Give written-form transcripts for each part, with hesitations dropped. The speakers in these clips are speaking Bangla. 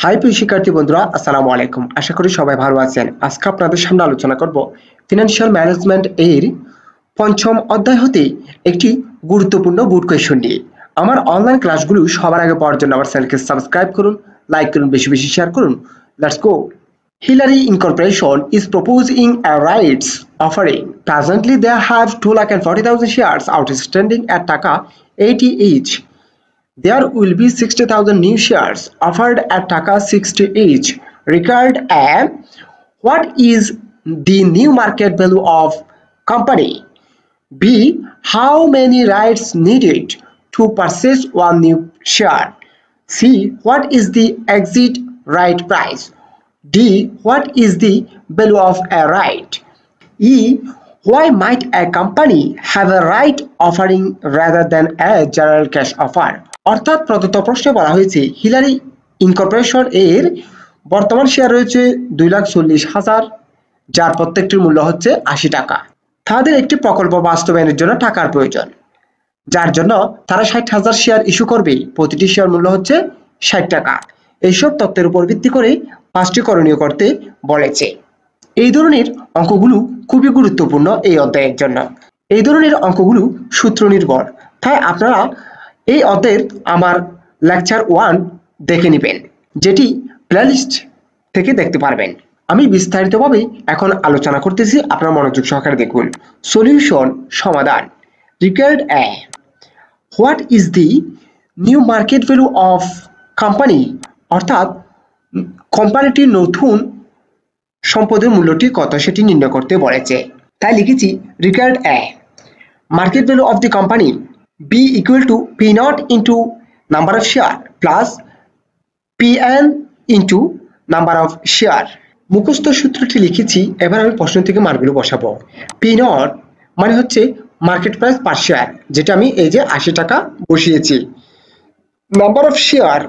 হাই প্রিয় শিক্ষার্থী বন্ধুরা, আসসালামু আলাইকুম। আশা করি সবাই ভালো আছেন। আজকে আপনাদের সামনে আলোচনা করব ফিনান্সিয়াল ম্যানেজমেন্ট এর পঞ্চম অধ্যায় হতে একটি গুরুত্বপূর্ণ বোর্ড কোয়েশ্চন নিয়ে। আমার অনলাইন ক্লাসগুলো সবার আগে পাওয়ার জন্য আমার চ্যানেলকে সাবস্ক্রাইব করুন, লাইক করুন, বেশি বেশি শেয়ার করুন। Let's go. Hillary Incorporation is proposing a rights offering. Presently, they have 240,000 shares outstanding at Taka 80 each. There will be 60,000 new shares offered at Taka 60 each. Required a what is the new market value of company? B. How many rights needed to purchase one new share? C. What is the exit right price? D. What is the value of a right? E. Why might a company have a right offering rather than a general cash offer? অর্থাৎ প্রদত্ত প্রশ্নে বলা হয়েছে হিলারি ইনকর্পোরেশন এর বর্তমান শেয়ার রয়েছে 2,40,000, যার প্রত্যেকটির মূল্য হচ্ছে 80 টাকা। তাদের একটি প্রকল্প বাস্তবায়নের জন্য টাকার প্রয়োজন, যার জন্য তারা 60,000 শেয়ার ইস্যু করবে। প্রতিটি শেয়ার মূল্য হচ্ছে 60 টাকা। এইসব তথ্যের উপর ভিত্তি করে 5টি করণীয় করতে বলেছে। এই ধরনের অঙ্কগুলো খুবই গুরুত্বপূর্ণ এই অধ্যায়ের জন্য। এই ধরনের অঙ্কগুলো সূত্র নির্ভর, তাই আপনারা এই অধ্যায়ের আমার লেকচার 1 দেখে নেবেন, যেটি প্লেলিস্ট থেকে দেখতে পারবেন। আমি বিস্তারিতভাবে এখন আলোচনা করতেছি, আপনারা মনোযোগ সহকারে দেখুন। সলিউশন, সমাধান। Regard A what is the new market value of company, অর্থাৎ কোম্পানিটির নতুন সম্পদের মূল্যটি কত সেটি নির্ণয় করতে বলেছে। তাই লিখেছি regard a market value of the company B equal to P naught into number of share plus PN into number of share। মুখস্থ সূত্রটি লিখেছি, এবার আমি প্রশ্ন থেকে মানগুলো বসাবো। P naught মানে হচ্ছে মার্কেট প্রাইস পার শেয়ার, যেটা আমি এই যে 80 টাকা বসিয়েছি। নাম্বার অফ শেয়ার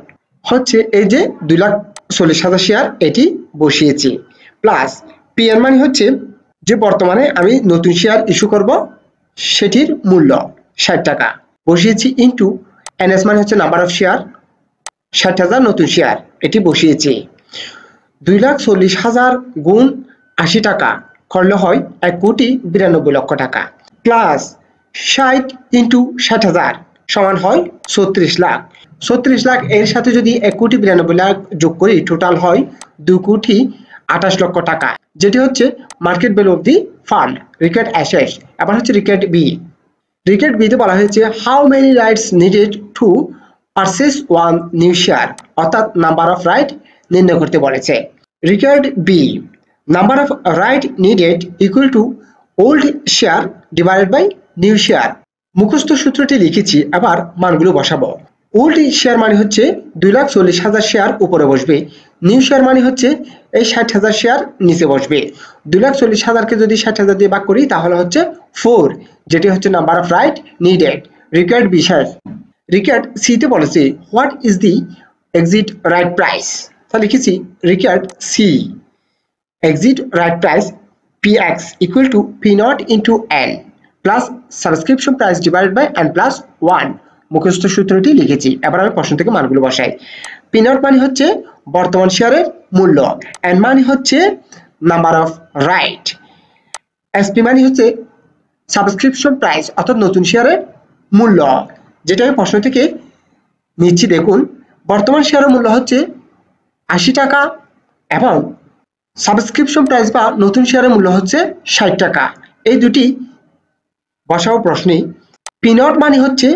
হচ্ছে এই যে 2,40,000 শেয়ার, এটি বসিয়েছি। প্লাস PN মানে হচ্ছে যে বর্তমানে আমি নতুন শেয়ার ইস্যু করব সেটির মূল্য 60 টাকা বসিয়েছি, ইন্টু NS মানে হচ্ছে নাম্বার অফ শেয়ার, 60,000 নতুন শেয়ার, এটি বসিয়েছি। 2,40,000 গুণ 80 টাকা করলে হয় 1,92,00,000 টাকা, প্লাস 60 ইন্টু 60,000 সমান হয় 36 লাখ। 36 লাখ এর সাথে যদি 1,92,00,000 যোগ করি টোটাল হয় 2,28,00,000 টাকা, যেটি হচ্ছে market value of the fund. Required asset. আবার হচ্ছে রিকার্ড বি। রিকার্ড বিতে বলা হয়েছে how many rights needed to purchase one new share, অর্থাৎ নাম্বার অফ রাইট নির্ণয় করতে বলেছে। Required B number of right needed equal to old share divided by new share. মুখস্থ সূত্রটি লিখেছি, আবার মানগুলো বসাবো। ওল্ড শেয়ার মানে হচ্ছে 2,40,000 শেয়ার উপরে বসবে, নিউ শেয়ার মানে হচ্ছে এই 60,000 শেয়ার নিচে বসবে। 2,40,000কে যদি 60,000 দিয়ে ভাগ করি তাহলে হচ্ছে 4, যেটি হচ্ছে number of right needed. Required B share. Required সিতে বলেছে what is the exit right price, তা লিখেছি required C. Exit right price PX equal to P naught into N plus subscription price divided by N plus 1। মুখস্থ সূত্রটি লিখেছি, এবার আমি প্রশ্ন থেকে মানগুলো বসাই। P naught মানে হচ্ছে বর্তমান শেয়ারের মূল্য, N মানে হচ্ছে নাম্বার অফ রাইট, SP মানে হচ্ছে সাবস্ক্রিপশন প্রাইস অর্থাৎ নতুন শেয়ারের মূল্য, যেটা আমি প্রশ্ন থেকে নিচ্ছি। দেখুন বর্তমান শেয়ারের মূল্য হচ্ছে 80 টাকা এবং সাবস্ক্রিপশন প্রাইস বা নতুন শেয়ারের মূল্য হচ্ছে 60 টাকা। এই দুটি বসাও প্রশ্নে। P naught মানে হচ্ছে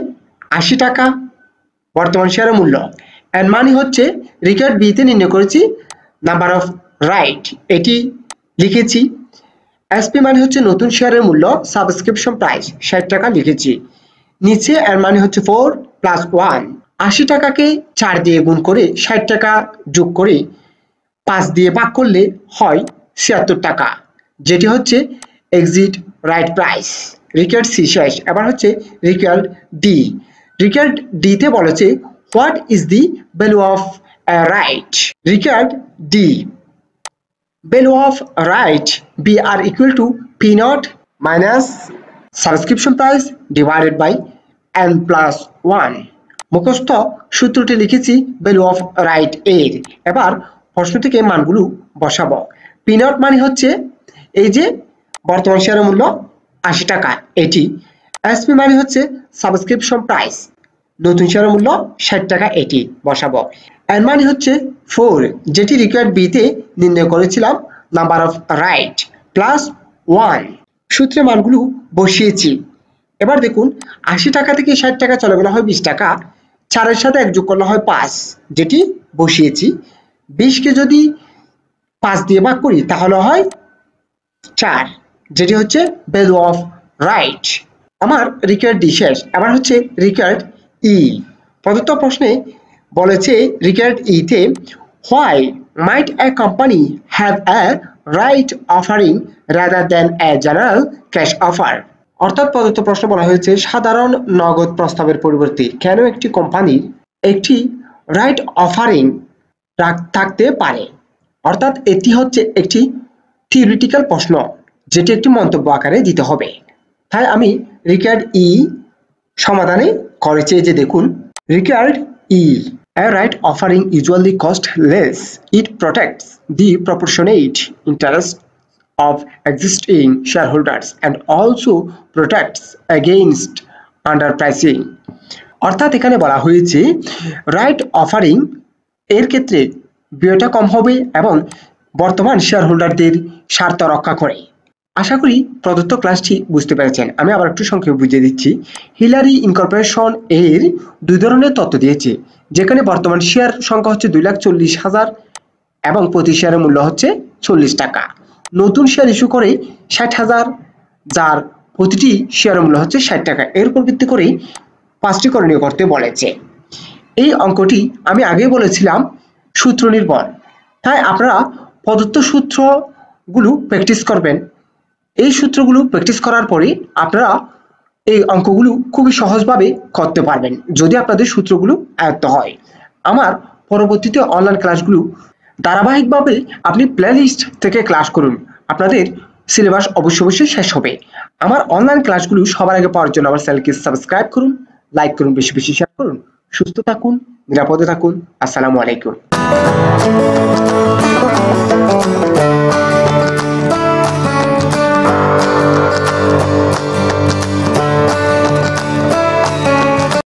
80 টাকা বর্তমান শেয়ারের মূল্য, এন্ড মানে হচ্ছে রিকার্ড বিতে নির্ণয় করেছি নাম্বার অফ রাইট, এটি লিখেছি। SP মানে হচ্ছে নতুন শেয়ারের মূল্য, সাবস্ক্রিপশন প্রাইস 60 টাকা লিখেছি। নিচে এর মানে হচ্ছে 4 প্লাস 1। 80 টাকাকে 4 দিয়ে গুণ করে 60 টাকা যোগ করে 5 দিয়ে ভাগ করলে হয় 76 টাকা, যেটি হচ্ছে exit right price. Required C শেষ। এবার হচ্ছে রিকার্ড ডি। রিকার্ড ডিতে বলেছে what is the value of right. Required D value of right BR equal to P naught minus subscription price divided by N plus 1 মুখস্থ সূত্রটি লিখেছি ভ্যালু অফ রাইট এর। এবার প্রশ্ন থেকে মানগুলো বসাবো। পিনট মানে হচ্ছে এই যে বর্তমান শেয়ারের মূল্য ৮০ টাকা এটি। এসপি মানে হচ্ছে সাবস্ক্রিপশন প্রাইস, নতুন শেয়ারের মূল্য ৬০ টাকা এটি বসাবো। এন মানে হচ্ছে 4 যেটি রিকোয়ার্ড বিতে নির্ণয় করেছিলাম নাম্বার অফ রাইট প্লাস 1 সূত্রে মানগুলো বসিয়েছি। এবার দেখুন ৮০ টাকা থেকে ৬০ টাকা চলে গেলে হয় ২০ টাকা, ৪ এর সাথে ১ যোগ করলে হয় ৫ যেটি বসিয়েছি। ২০ কে যদি ৫ দিয়ে ভাগ করি তাহলে হয় ৪ যেটি হচ্ছে ভ্যালু অফ রাইট। আমার রিকোয়ার্ড ডি শেষ, এবার হচ্ছে রিকোয়ার্ড ই। প্রদত্ত প্রশ্নে বলেছে রিকোয়ার্ড ই তে why might a company have a right offering rather than a general cash offer. অর্থাৎ প্রদত্ত প্রশ্ন বলা হয়েছে সাধারণ নগদ প্রস্তাবের পরিবর্তে কেন একটি কোম্পানির একটি রাইট অফারিং থাকতে পারে। অর্থাৎ এটি হচ্ছে একটি থিওরিটিক্যাল প্রশ্ন যেটি একটি মন্তব্য আকারে দিতে হবে। তাই আমি রিকোয়ার্ড ই সমাধানে করেছি, যে দেখুন required E a right offering usually costs less. It protects the proportionate interest of existing shareholders and also protects against underpricing. অর্থাৎ এখানে বলা হয়েছে রাইট অফারিং এর ক্ষেত্রে ব্যয়টা কম হবে এবং বর্তমান শেয়ার হোল্ডারদের স্বার্থ রক্ষা করে। আশা করি প্রদত্ত ক্লাসটি বুঝতে পেরেছেন। আমি আবার একটু সংক্ষেপে বুঝিয়ে দিচ্ছি। হিলারি ইনকর্পোরেশন এর দুই ধরনের তথ্য দিয়েছে, যেখানে বর্তমান শেয়ার সংখ্যা হচ্ছে 2,40,000 এবং প্রতি শেয়ারের মূল্য হচ্ছে 40 টাকা। নতুন শেয়ার ইস্যু করে 60,000, যার প্রতিটি শেয়ারের মূল্য হচ্ছে 60 টাকা। এর উপর ভিত্তি করে 5টি করণীয় করতে বলেছে। এই অঙ্কটি আমি আগেই বলেছিলাম সূত্র নির্ভর, তাই আপনারা প্রদত্ত সূত্রগুলো প্র্যাকটিস করবেন। এই সূত্রগুলো প্র্যাকটিস করার পরে আপনারা এই অঙ্কগুলো খুবই সহজভাবে করতে পারবেন যদি আপনাদের সূত্রগুলো আয়ত্ত হয়। আমার পরবর্তীতে অনলাইন ক্লাসগুলো ধারাবাহিকভাবে আপনি প্লেলিস্ট থেকে ক্লাস করুন, আপনাদের সিলেবাস অবশ্যই শেষ হবে। আমার অনলাইন ক্লাসগুলো সবার আগে পাওয়ার জন্য আমার চ্যানেলকে সাবস্ক্রাইব করুন, লাইক করুন, বেশি বেশি শেয়ার করুন। সুস্থ থাকুন, নিরাপদে থাকুন। আসসালামু আলাইকুম।